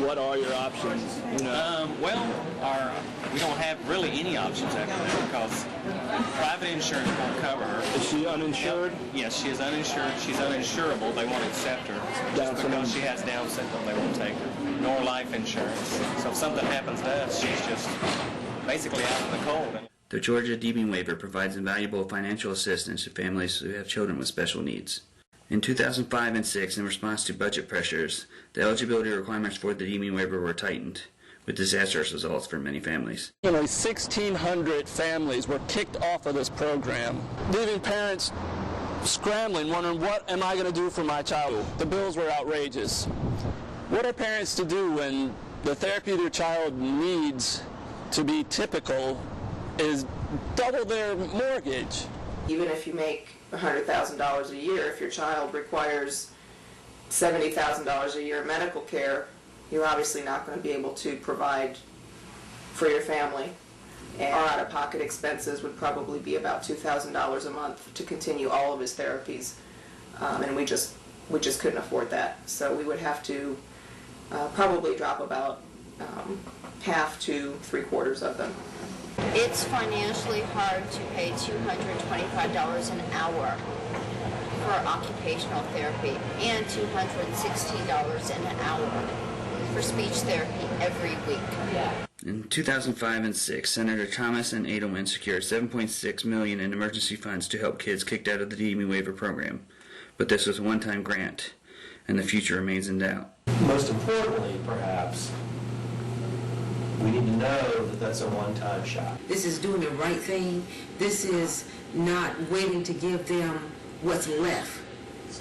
what are your options? You know? We don't have really any options after that because private insurance won't cover her. Is she uninsured? Yes, she is uninsured. She's uninsurable. They won't accept her. Just because she has Down syndrome, they won't take her. Nor life insurance. So if something happens to us, she's just basically out in the cold. The Georgia Deeming Waiver provides invaluable financial assistance to families who have children with special needs. In 2005 and 6, in response to budget pressures, the eligibility requirements for the Deeming Waiver were tightened, with disastrous results for many families. 1,600 families were kicked off of this program, leaving parents scrambling, wondering, what am I going to do for my child? The bills were outrageous. What are parents to do when the therapy their child needs to be typical is double their mortgage? Even if you make $100,000 a year, if your child requires $70,000 a year of medical care, you're obviously not going to be able to provide for your family. And our out-of-pocket expenses would probably be about $2,000 a month to continue all of his therapies, and we just couldn't afford that. So we would have to probably drop about half to three-quarters of them. It's financially hard to pay $225 an hour for occupational therapy and $216 an hour for speech therapy every week. In 2005 and 6, Senator Thomas and Edelman secured $7.6 million in emergency funds to help kids kicked out of the Deeming Waiver program. But this was a one-time grant, and the future remains in doubt. Most importantly, perhaps, we need to know that that's a one-time shot. This is doing the right thing. This is not waiting to give them what's left,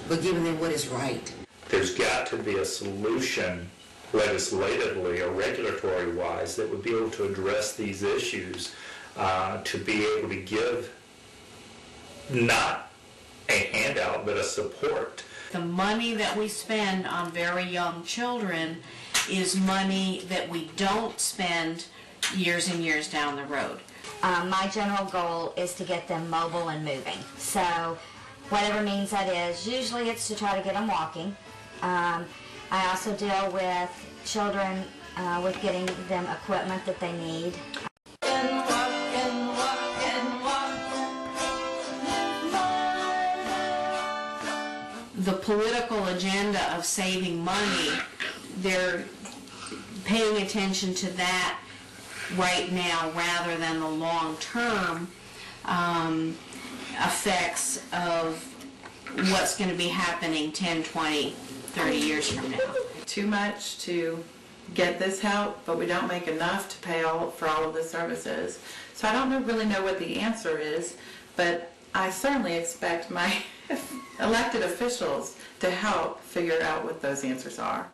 but giving them what is right. There's got to be a solution legislatively or regulatory-wise that would be able to address these issues, to be able to give not a handout but a support. The money that we spend on very young children is money that we don't spend years and years down the road. My general goal is to get them mobile and moving. So whatever means that is, usually it's to try to get them walking. I also deal with children with getting them equipment that they need. The political agenda of saving money, they're paying attention to that right now rather than the long-term effects of what's going to be happening 10, 20, 30 years from now. Too much to get this help, but we don't make enough to pay for all of the services. So I don't really know what the answer is, but I certainly expect my elected officials to help figure out what those answers are.